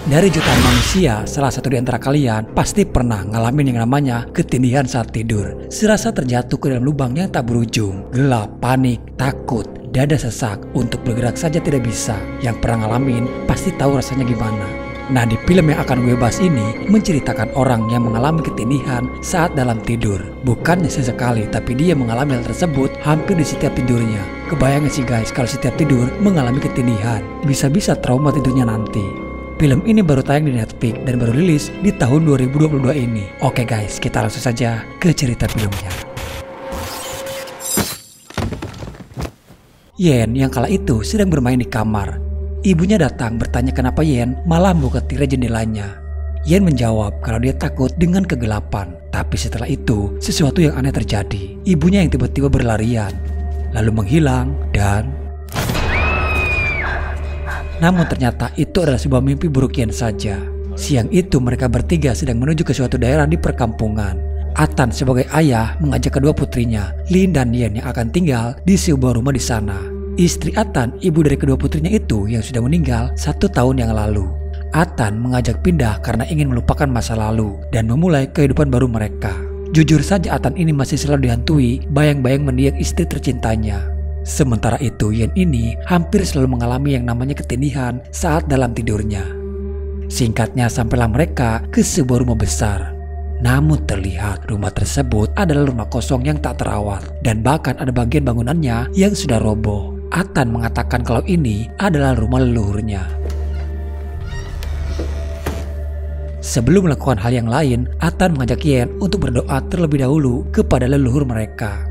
Dari jutaan manusia, salah satu di antara kalian pasti pernah ngalamin yang namanya ketindihan saat tidur. Serasa terjatuh ke dalam lubang yang tak berujung. Gelap, panik, takut, dada sesak, untuk bergerak saja tidak bisa. Yang pernah ngalamin pasti tahu rasanya gimana. Nah, di film yang akan gue bahas ini menceritakan orang yang mengalami ketindihan saat dalam tidur. Bukannya sesekali, tapi dia mengalami hal tersebut hampir di setiap tidurnya. Kebayang gak sih guys kalau setiap tidur mengalami ketindihan? Bisa-bisa trauma tidurnya nanti. Film ini baru tayang di Netflix dan baru rilis di tahun 2022 ini. Oke guys, kita langsung saja ke cerita filmnya. Yen yang kala itu sedang bermain di kamar. Ibunya datang bertanya kenapa Yen malah membuka tirai jendelanya. Yen menjawab kalau dia takut dengan kegelapan. Tapi setelah itu, sesuatu yang aneh terjadi. Ibunya yang tiba-tiba berlarian, lalu menghilang dan... Namun ternyata itu adalah sebuah mimpi buruk Yen saja. Siang itu mereka bertiga sedang menuju ke suatu daerah di perkampungan. Atan sebagai ayah mengajak kedua putrinya, Lin dan Yen yang akan tinggal di sebuah rumah di sana. Istri Atan, ibu dari kedua putrinya itu yang sudah meninggal 1 tahun yang lalu. Atan mengajak pindah karena ingin melupakan masa lalu dan memulai kehidupan baru mereka. Jujur saja Atan ini masih selalu dihantui bayang-bayang mendiang istri tercintanya. Sementara itu Yen ini hampir selalu mengalami yang namanya ketindihan saat dalam tidurnya. Singkatnya sampailah mereka ke sebuah rumah besar. Namun terlihat rumah tersebut adalah rumah kosong yang tak terawat dan bahkan ada bagian bangunannya yang sudah roboh. Atan mengatakan kalau ini adalah rumah leluhurnya. Sebelum melakukan hal yang lain, Atan mengajak Yen untuk berdoa terlebih dahulu kepada leluhur mereka.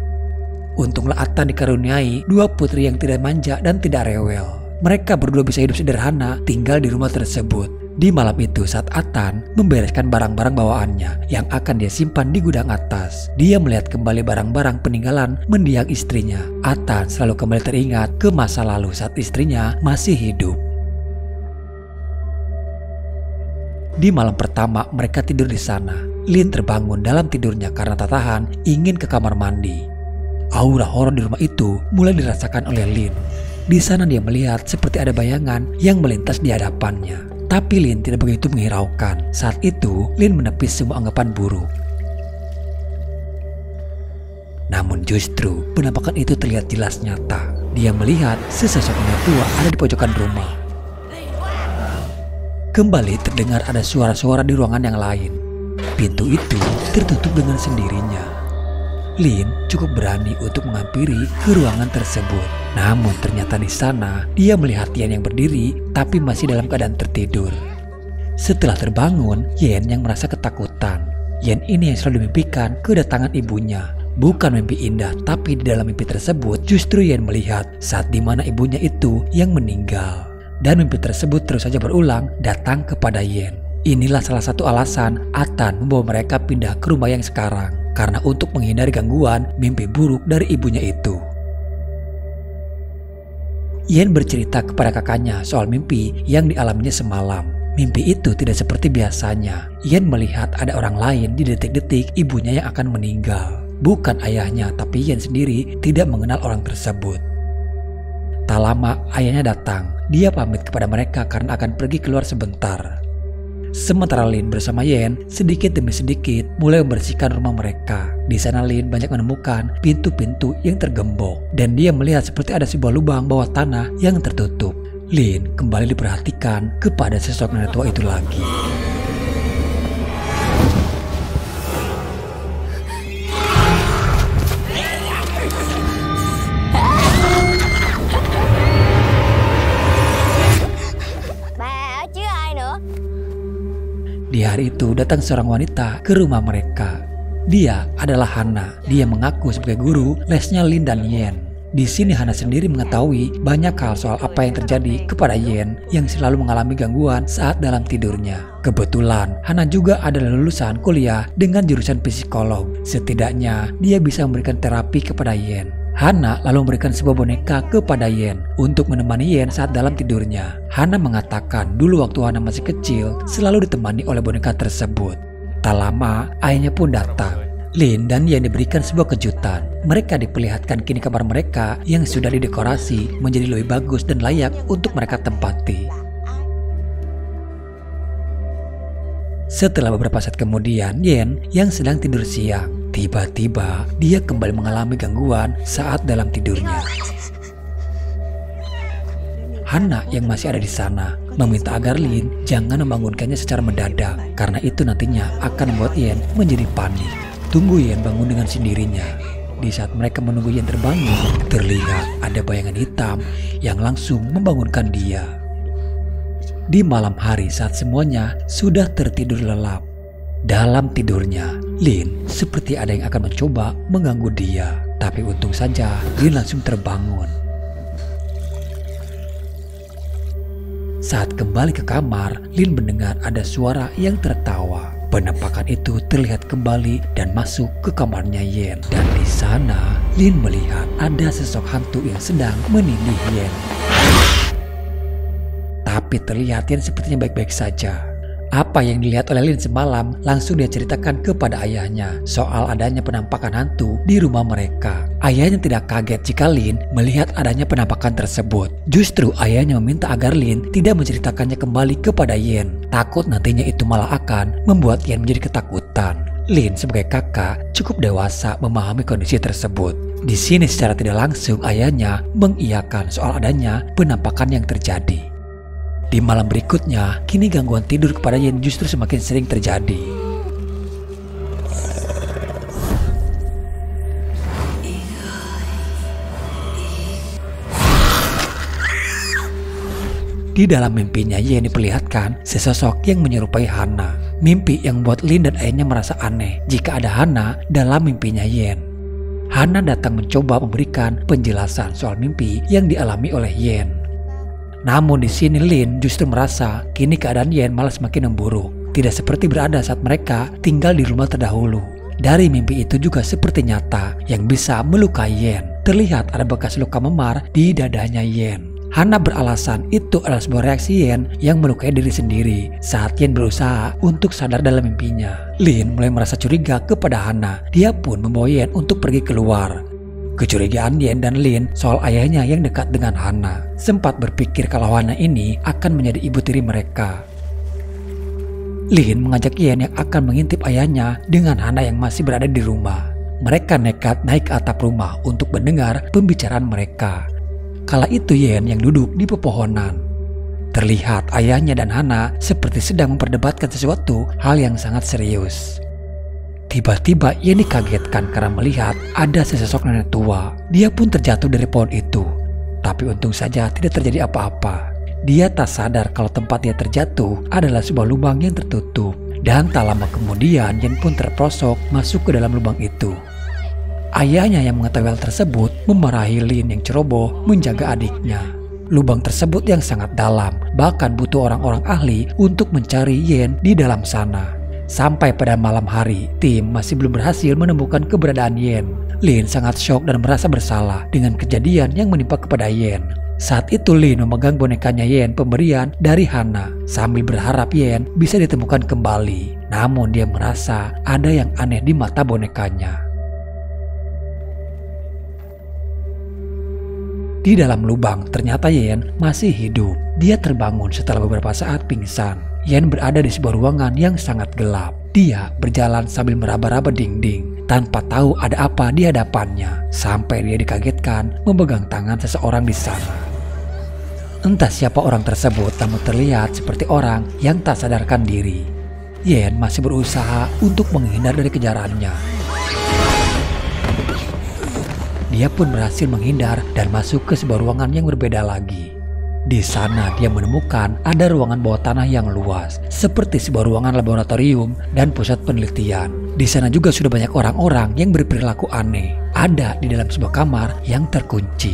Untunglah Atan dikaruniai 2 putri yang tidak manja dan tidak rewel. Mereka berdua bisa hidup sederhana tinggal di rumah tersebut. Di malam itu saat Atan membereskan barang-barang bawaannya yang akan dia simpan di gudang atas, dia melihat kembali barang-barang peninggalan mendiang istrinya. Atan selalu kembali teringat ke masa lalu saat istrinya masih hidup. Di malam pertama mereka tidur di sana. Lin terbangun dalam tidurnya karena tak tahan ingin ke kamar mandi. Aura horor di rumah itu mulai dirasakan oleh Lin. Di sana dia melihat seperti ada bayangan yang melintas di hadapannya. Tapi Lin tidak begitu menghiraukan. Saat itu, Lin menepis semua anggapan buruk. Namun justru, penampakan itu terlihat jelas nyata. Dia melihat sesosok nenek tua ada di pojokan rumah. Kembali terdengar ada suara-suara di ruangan yang lain. Pintu itu tertutup dengan sendirinya. Lin cukup berani untuk menghampiri ke ruangan tersebut. Namun ternyata di sana dia melihat Yen yang berdiri tapi masih dalam keadaan tertidur. Setelah terbangun, Yen yang merasa ketakutan. Yen ini yang selalu dimimpikan kedatangan ibunya. Bukan mimpi indah, tapi di dalam mimpi tersebut justru Yen melihat saat dimana ibunya itu yang meninggal. Dan mimpi tersebut terus saja berulang datang kepada Yen. Inilah salah satu alasan Atan membawa mereka pindah ke rumah yang sekarang. Karena untuk menghindari gangguan mimpi buruk dari ibunya itu. Yen bercerita kepada kakaknya soal mimpi yang dialaminya semalam. Mimpi itu tidak seperti biasanya. Yen melihat ada orang lain di detik-detik ibunya yang akan meninggal. Bukan ayahnya, tapi Yen sendiri tidak mengenal orang tersebut. Tak lama ayahnya datang. Dia pamit kepada mereka karena akan pergi keluar sebentar. Sementara Lin bersama Yen sedikit demi sedikit mulai membersihkan rumah mereka. Di sana Lin banyak menemukan pintu-pintu yang tergembok dan dia melihat seperti ada sebuah lubang bawah tanah yang tertutup. Lin kembali diperhatikan kepada sosok nenek tua itu lagi. Di hari itu datang seorang wanita ke rumah mereka. Dia adalah Hana. Dia mengaku sebagai guru lesnya Lin dan Yen. Di sini Hana sendiri mengetahui banyak hal soal apa yang terjadi kepada Yen yang selalu mengalami gangguan saat dalam tidurnya. Kebetulan Hana juga adalah lulusan kuliah dengan jurusan psikolog. Setidaknya dia bisa memberikan terapi kepada Yen. Hana lalu memberikan sebuah boneka kepada Yen untuk menemani Yen saat dalam tidurnya. Hana mengatakan dulu waktu Hana masih kecil selalu ditemani oleh boneka tersebut. Tak lama ayahnya pun datang. Lin dan Yen diberikan sebuah kejutan. Mereka diperlihatkan kini kamar mereka yang sudah didekorasi menjadi lebih bagus dan layak untuk mereka tempati. Setelah beberapa saat kemudian, Yen yang sedang tidur siang, tiba-tiba dia kembali mengalami gangguan saat dalam tidurnya. Hana yang masih ada di sana meminta agar Lin jangan membangunkannya secara mendadak, karena itu nantinya akan membuat Yen menjadi panik. Tunggu Yen bangun dengan sendirinya. Di saat mereka menunggu Yen terbangun, terlihat ada bayangan hitam yang langsung membangunkan dia. Di malam hari saat semuanya sudah tertidur lelap, dalam tidurnya Lin seperti ada yang akan mencoba mengganggu dia. Tapi untung saja Lin langsung terbangun. Saat kembali ke kamar, Lin mendengar ada suara yang tertawa. Penampakan itu terlihat kembali dan masuk ke kamarnya Yen. Dan di sana, Lin melihat ada sosok hantu yang sedang menindih Yen. Tapi terlihat Yen sepertinya baik-baik saja. Apa yang dilihat oleh Lin semalam langsung dia ceritakan kepada ayahnya soal adanya penampakan hantu di rumah mereka. Ayahnya tidak kaget jika Lin melihat adanya penampakan tersebut. Justru ayahnya meminta agar Lin tidak menceritakannya kembali kepada Yen. Takut nantinya itu malah akan membuat Yen menjadi ketakutan. Lin sebagai kakak cukup dewasa memahami kondisi tersebut. Di sini secara tidak langsung ayahnya mengiyakan soal adanya penampakan yang terjadi. Di malam berikutnya, kini gangguan tidur kepada Yen justru semakin sering terjadi. Di dalam mimpinya Yen diperlihatkan sesosok yang menyerupai Hana. Mimpi yang membuat Lin dan ayahnya merasa aneh jika ada Hana dalam mimpinya Yen. Hana datang mencoba memberikan penjelasan soal mimpi yang dialami oleh Yen. Namun di sini Lin justru merasa kini keadaan Yen malah semakin memburuk. Tidak seperti berada saat mereka tinggal di rumah terdahulu. Dari mimpi itu juga seperti nyata yang bisa melukai Yen. Terlihat ada bekas luka memar di dadanya Yen. Hana beralasan itu adalah sebuah reaksi Yen yang melukai diri sendiri saat Yen berusaha untuk sadar dalam mimpinya. Lin mulai merasa curiga kepada Hana. Dia pun membawa Yen untuk pergi keluar. Kecurigaan Yen dan Lin soal ayahnya yang dekat dengan Hana. Sempat berpikir kalau Hana ini akan menjadi ibu tiri mereka. Lin mengajak Yen yang akan mengintip ayahnya dengan Hana yang masih berada di rumah. Mereka nekat naik ke atap rumah untuk mendengar pembicaraan mereka. Kala itu Yen yang duduk di pepohonan. Terlihat ayahnya dan Hana seperti sedang memperdebatkan sesuatu hal yang sangat serius. Tiba-tiba Yen dikagetkan karena melihat ada sesosok nenek tua. Dia pun terjatuh dari pohon itu. Tapi untung saja tidak terjadi apa-apa. Dia tak sadar kalau tempat dia terjatuh adalah sebuah lubang yang tertutup. Dan tak lama kemudian Yen pun terprosok masuk ke dalam lubang itu. Ayahnya yang mengetahui hal tersebut memarahi Lin yang ceroboh menjaga adiknya. Lubang tersebut yang sangat dalam, bahkan butuh orang-orang ahli untuk mencari Yen di dalam sana. Sampai pada malam hari, tim masih belum berhasil menemukan keberadaan Yen. Lin sangat syok dan merasa bersalah dengan kejadian yang menimpa kepada Yen. Saat itu Lin memegang bonekanya Yen pemberian dari Hana sambil berharap Yen bisa ditemukan kembali. Namun dia merasa ada yang aneh di mata bonekanya. Di dalam lubang ternyata Yen masih hidup. Dia terbangun setelah beberapa saat pingsan. Yen berada di sebuah ruangan yang sangat gelap. Dia berjalan sambil meraba-raba dinding tanpa tahu ada apa di hadapannya. Sampai dia dikagetkan memegang tangan seseorang di sana. Entah siapa orang tersebut, namun terlihat seperti orang yang tak sadarkan diri. Yen masih berusaha untuk menghindar dari kejarannya. Dia pun berhasil menghindar dan masuk ke sebuah ruangan yang berbeda lagi. Di sana dia menemukan ada ruangan bawah tanah yang luas, seperti sebuah ruangan laboratorium dan pusat penelitian. Di sana juga sudah banyak orang-orang yang berperilaku aneh. Ada di dalam sebuah kamar yang terkunci.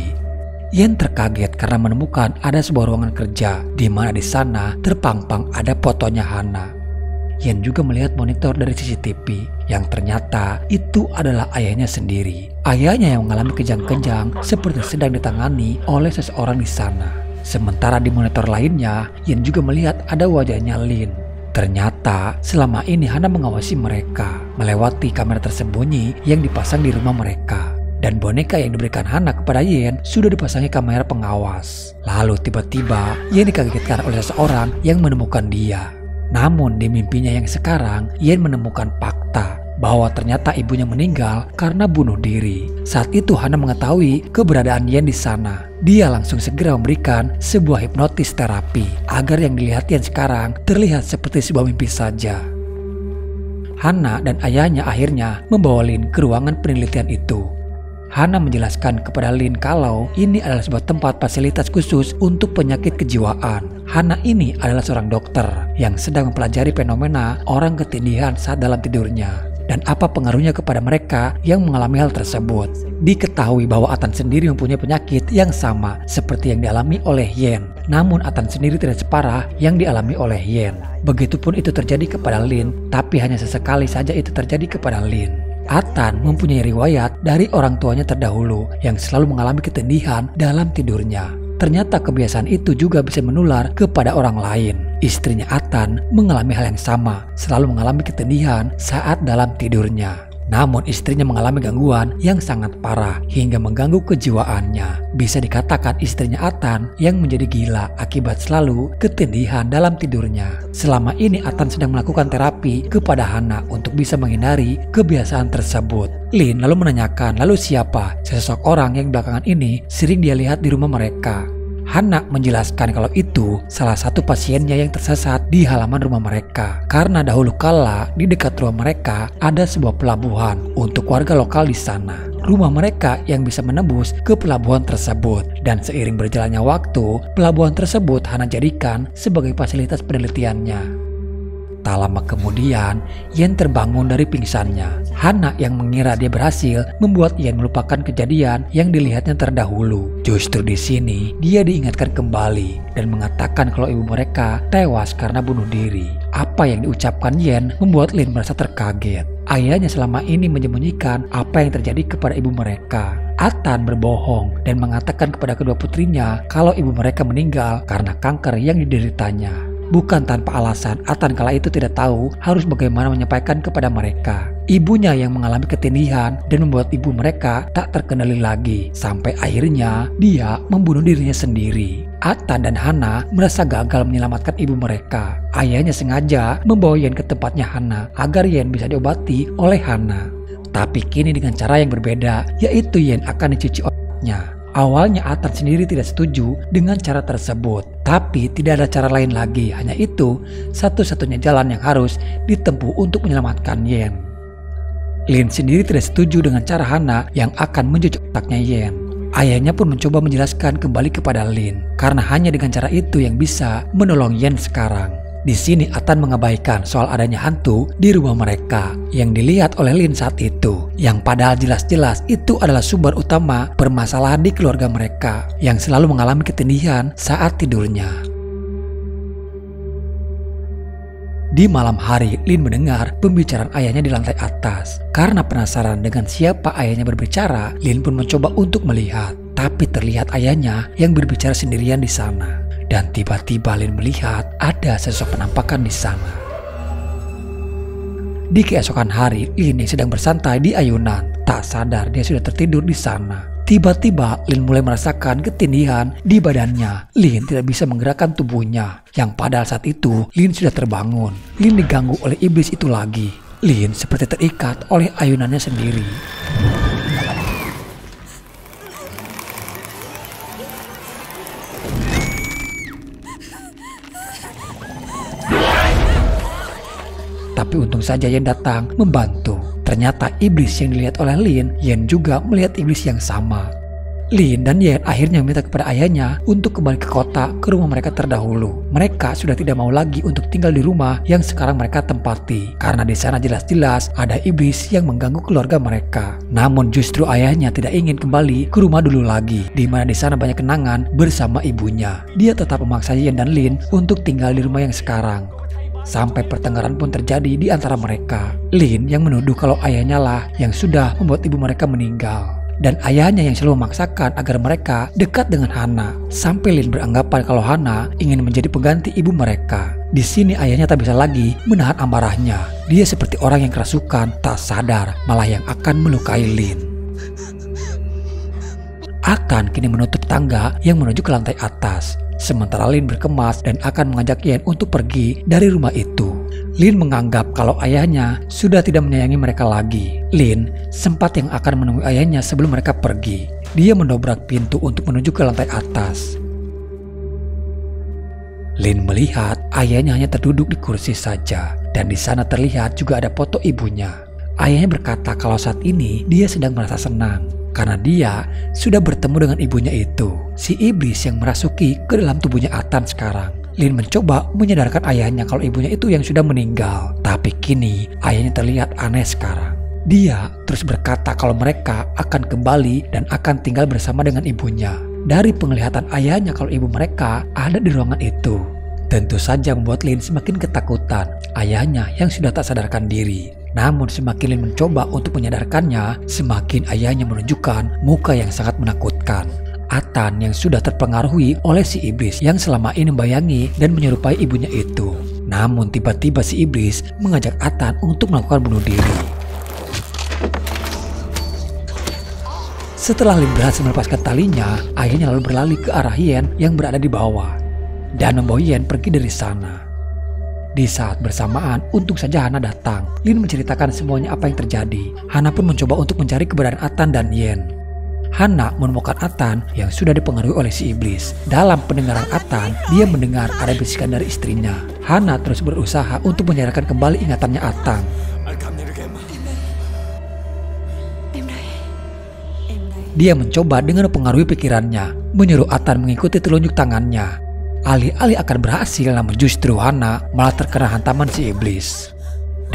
Yen terkaget karena menemukan ada sebuah ruangan kerja, di mana di sana terpampang ada fotonya Hana. Yen juga melihat monitor dari CCTV yang ternyata itu adalah ayahnya sendiri. Ayahnya yang mengalami kejang-kejang seperti sedang ditangani oleh seseorang di sana. Sementara di monitor lainnya, Yen juga melihat ada wajahnya Lin. Ternyata selama ini Hana mengawasi mereka melewati kamera tersembunyi yang dipasang di rumah mereka. Dan boneka yang diberikan Hana kepada Yen sudah dipasangi kamera pengawas. Lalu tiba-tiba Yen dikagetkan oleh seseorang yang menemukan dia. Namun di mimpinya yang sekarang, Yen menemukan fakta bahwa ternyata ibunya meninggal karena bunuh diri. Saat itu Hana mengetahui keberadaan Yen di sana. Dia langsung segera memberikan sebuah hipnotis terapi agar yang dilihat Yen sekarang terlihat seperti sebuah mimpi saja. Hana dan ayahnya akhirnya membawa Lin ke ruangan penelitian itu. Hana menjelaskan kepada Lin kalau ini adalah sebuah tempat fasilitas khusus untuk penyakit kejiwaan. Hana ini adalah seorang dokter yang sedang mempelajari fenomena orang ketindihan saat dalam tidurnya dan apa pengaruhnya kepada mereka yang mengalami hal tersebut. Diketahui bahwa Atan sendiri mempunyai penyakit yang sama seperti yang dialami oleh Yen. Namun Atan sendiri tidak separah yang dialami oleh Yen. Begitupun itu terjadi kepada Lin, tapi hanya sesekali saja itu terjadi kepada Lin. Atan mempunyai riwayat dari orang tuanya terdahulu yang selalu mengalami ketindihan dalam tidurnya. Ternyata kebiasaan itu juga bisa menular kepada orang lain. Istrinya Atan mengalami hal yang sama, selalu mengalami ketindihan saat dalam tidurnya. Namun istrinya mengalami gangguan yang sangat parah hingga mengganggu kejiwaannya. Bisa dikatakan istrinya Atan yang menjadi gila akibat selalu ketindihan dalam tidurnya. Selama ini Atan sedang melakukan terapi kepada Hana untuk bisa menghindari kebiasaan tersebut. Lin lalu menanyakan lalu siapa sesosok orang yang belakangan ini sering dia lihat di rumah mereka. Hana menjelaskan kalau itu salah satu pasiennya yang tersesat di halaman rumah mereka. Karena dahulu kala di dekat rumah mereka ada sebuah pelabuhan untuk warga lokal di sana. Rumah mereka yang bisa menembus ke pelabuhan tersebut. Dan seiring berjalannya waktu, pelabuhan tersebut Hana jadikan sebagai fasilitas penelitiannya. Tak lama kemudian, Yen terbangun dari pingsannya. Hana yang mengira dia berhasil membuat Yen melupakan kejadian yang dilihatnya terdahulu. Justru di sini, dia diingatkan kembali dan mengatakan kalau ibu mereka tewas karena bunuh diri. Apa yang diucapkan Yen membuat Lin merasa terkaget. Ayahnya selama ini menyembunyikan apa yang terjadi kepada ibu mereka. Atan berbohong dan mengatakan kepada kedua putrinya kalau ibu mereka meninggal karena kanker yang dideritanya. Bukan tanpa alasan, Atan kala itu tidak tahu harus bagaimana menyampaikan kepada mereka. Ibunya yang mengalami ketindihan dan membuat ibu mereka tak terkendali lagi. Sampai akhirnya dia membunuh dirinya sendiri. Atan dan Hana merasa gagal menyelamatkan ibu mereka. Ayahnya sengaja membawa Yen ke tempatnya Hana agar Yen bisa diobati oleh Hana. Tapi kini dengan cara yang berbeda, yaitu Yen akan dicuci otaknya. Awalnya Atan sendiri tidak setuju dengan cara tersebut. Tapi tidak ada cara lain lagi. Hanya itu satu-satunya jalan yang harus ditempuh untuk menyelamatkan Yen. Lin sendiri tidak setuju dengan cara Hana yang akan mencuci otaknya Yen. Ayahnya pun mencoba menjelaskan kembali kepada Lin. Karena hanya dengan cara itu yang bisa menolong Yen sekarang. Di sini Atan mengabaikan soal adanya hantu di rumah mereka yang dilihat oleh Lin saat itu. Yang padahal jelas-jelas itu adalah sumber utama permasalahan di keluarga mereka yang selalu mengalami ketindihan saat tidurnya. Di malam hari, Lin mendengar pembicaraan ayahnya di lantai atas. Karena penasaran dengan siapa ayahnya berbicara, Lin pun mencoba untuk melihat. Tapi terlihat ayahnya yang berbicara sendirian di sana. Dan tiba-tiba Lin melihat ada sosok penampakan di sana. Di keesokan hari, Lin yang sedang bersantai di ayunan. Tak sadar dia sudah tertidur di sana. Tiba-tiba Lin mulai merasakan ketindihan di badannya. Lin tidak bisa menggerakkan tubuhnya. Yang padahal saat itu Lin sudah terbangun. Lin diganggu oleh iblis itu lagi. Lin seperti terikat oleh ayunannya sendiri. Tapi untung saja Yen datang membantu. Ternyata iblis yang dilihat oleh Lin, Yen juga melihat iblis yang sama. Lin dan Yen akhirnya meminta kepada ayahnya untuk kembali ke kota ke rumah mereka terdahulu. Mereka sudah tidak mau lagi untuk tinggal di rumah yang sekarang mereka tempati. Karena di sana jelas-jelas ada iblis yang mengganggu keluarga mereka. Namun justru ayahnya tidak ingin kembali ke rumah dulu lagi, di mana di sana banyak kenangan bersama ibunya. Dia tetap memaksa Yen dan Lin untuk tinggal di rumah yang sekarang. Sampai pertengkaran pun terjadi di antara mereka. Lin yang menuduh kalau ayahnya lah yang sudah membuat ibu mereka meninggal. Dan ayahnya yang selalu memaksakan agar mereka dekat dengan Hana. Sampai Lin beranggapan kalau Hana ingin menjadi pengganti ibu mereka. Di sini ayahnya tak bisa lagi menahan amarahnya. Dia seperti orang yang kerasukan, tak sadar malah yang akan melukai Lin. Atan kini menutup tangga yang menuju ke lantai atas. Sementara Lin berkemas dan akan mengajak Yen untuk pergi dari rumah itu. Lin menganggap kalau ayahnya sudah tidak menyayangi mereka lagi. Lin sempat yang akan menemui ayahnya sebelum mereka pergi. Dia mendobrak pintu untuk menuju ke lantai atas. Lin melihat ayahnya hanya terduduk di kursi saja, dan di sana terlihat juga ada foto ibunya. Ayahnya berkata kalau saat ini dia sedang merasa senang karena dia sudah bertemu dengan ibunya itu, si iblis yang merasuki ke dalam tubuhnya Ethan sekarang. Lin mencoba menyadarkan ayahnya kalau ibunya itu yang sudah meninggal, tapi kini ayahnya terlihat aneh sekarang. Dia terus berkata kalau mereka akan kembali dan akan tinggal bersama dengan ibunya. Dari penglihatan ayahnya kalau ibu mereka ada di ruangan itu, tentu saja membuat Lin semakin ketakutan ayahnya yang sudah tak sadarkan diri. Namun semakin Lin mencoba untuk menyadarkannya, semakin ayahnya menunjukkan muka yang sangat menakutkan. Ethan yang sudah terpengaruhi oleh si iblis yang selama ini membayangi dan menyerupai ibunya itu. Namun tiba-tiba si iblis mengajak Ethan untuk melakukan bunuh diri. Setelah Lin berhasil melepaskan talinya, ayahnya lalu berlari ke arah Yen yang berada di bawah dan membawa Yen pergi dari sana. Di saat bersamaan, untung saja Hana datang. Lin menceritakan semuanya apa yang terjadi. Hana pun mencoba untuk mencari keberadaan Ethan dan Yen. Hana menemukan Ethan yang sudah dipengaruhi oleh si iblis. Dalam pendengaran Ethan, dia mendengar ada bisikan dari istrinya. Hana terus berusaha untuk menyadarkan kembali ingatannya Ethan. Dia mencoba dengan mempengaruhi pikirannya, menyuruh Ethan mengikuti telunjuk tangannya. Alih-alih akan berhasil, namun justru Hana malah terkena hantaman si iblis.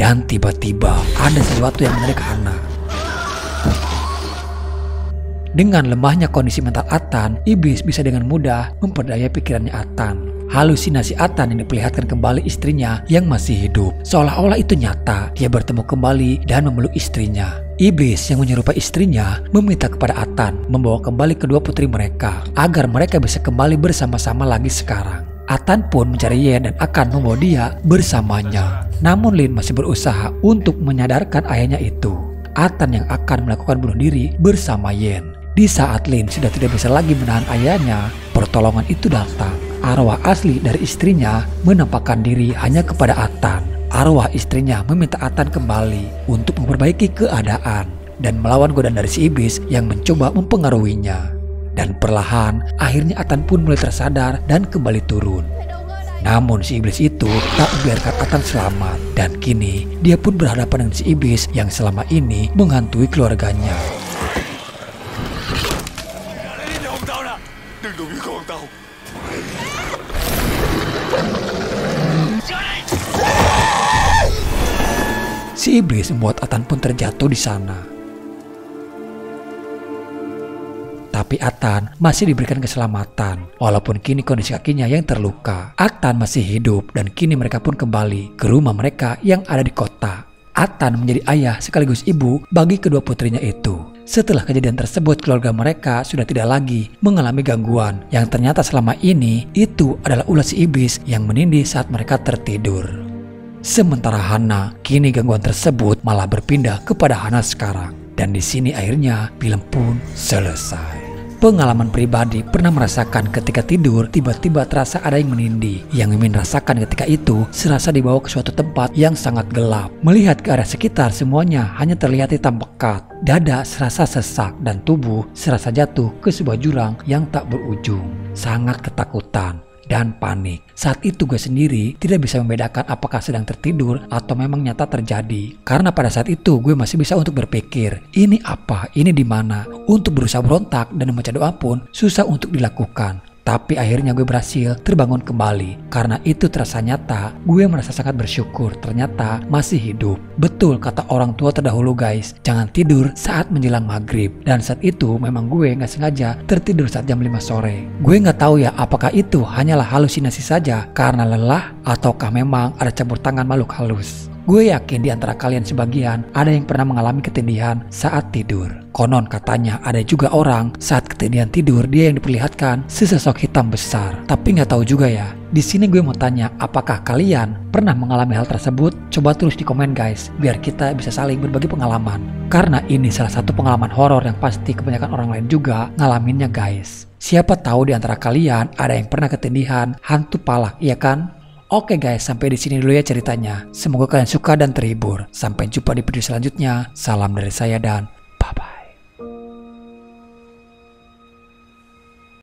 Dan tiba-tiba ada sesuatu yang menarik Hana. Dengan lemahnya kondisi mental Ethan, iblis bisa dengan mudah memperdaya pikirannya Ethan. Halusinasi Ethan yang diperlihatkan kembali istrinya yang masih hidup. Seolah-olah itu nyata, dia bertemu kembali dan memeluk istrinya. Iblis yang menyerupai istrinya meminta kepada Ethan membawa kembali kedua putri mereka agar mereka bisa kembali bersama-sama lagi sekarang. Ethan pun mencari Yen dan akan membawa dia bersamanya. Namun Lin masih berusaha untuk menyadarkan ayahnya itu. Ethan yang akan melakukan bunuh diri bersama Yen. Di saat Lin sudah tidak bisa lagi menahan ayahnya, pertolongan itu datang. Arwah asli dari istrinya menampakkan diri hanya kepada Ethan. Arwah istrinya meminta Ethan kembali untuk memperbaiki keadaan dan melawan godaan dari si iblis yang mencoba mempengaruhinya. Dan perlahan, akhirnya Ethan pun mulai tersadar dan kembali turun. Namun si iblis itu tak membiarkan Ethan selamat, dan kini dia pun berhadapan dengan si iblis yang selama ini menghantui keluarganya. Si iblis membuat Ethan pun terjatuh di sana. Tapi Ethan masih diberikan keselamatan, walaupun kini kondisi kakinya yang terluka. Ethan masih hidup dan kini mereka pun kembali ke rumah mereka yang ada di kota. Ethan menjadi ayah sekaligus ibu bagi kedua putrinya itu. Setelah kejadian tersebut, keluarga mereka sudah tidak lagi mengalami gangguan yang ternyata selama ini itu adalah ulah si iblis yang menindih saat mereka tertidur. Sementara Hana, kini gangguan tersebut malah berpindah kepada Hana sekarang. Dan di sini akhirnya film pun selesai. Pengalaman pribadi pernah merasakan ketika tidur tiba-tiba terasa ada yang menindih. Yang Mimin rasakan ketika itu serasa dibawa ke suatu tempat yang sangat gelap. Melihat ke arah sekitar semuanya hanya terlihat hitam pekat. Dada serasa sesak dan tubuh serasa jatuh ke sebuah jurang yang tak berujung. Sangat ketakutan dan panik. Saat itu gue sendiri tidak bisa membedakan apakah sedang tertidur atau memang nyata terjadi. Karena pada saat itu gue masih bisa untuk berpikir, ini apa, ini di mana. Untuk berusaha berontak dan membaca doa pun susah untuk dilakukan. Tapi akhirnya gue berhasil terbangun kembali. Karena itu terasa nyata, gue merasa sangat bersyukur ternyata masih hidup. Betul kata orang tua terdahulu guys, jangan tidur saat menjelang maghrib. Dan saat itu memang gue gak sengaja tertidur saat jam 5 sore. Gue gak tahu ya apakah itu hanyalah halusinasi saja karena lelah ataukah memang ada campur tangan makhluk halus. Gue yakin di antara kalian sebagian ada yang pernah mengalami ketindihan saat tidur. Konon katanya ada juga orang saat ketindihan tidur dia yang diperlihatkan sesosok hitam besar. Tapi nggak tahu juga ya. Di sini gue mau tanya, apakah kalian pernah mengalami hal tersebut? Coba tulis di komen guys, biar kita bisa saling berbagi pengalaman. Karena ini salah satu pengalaman horor yang pasti kebanyakan orang lain juga ngalaminnya guys. Siapa tahu di antara kalian ada yang pernah ketindihan hantu palak, iya kan? Oke guys, sampai di sini dulu ya ceritanya. Semoga kalian suka dan terhibur. Sampai jumpa di video selanjutnya. Salam dari saya dan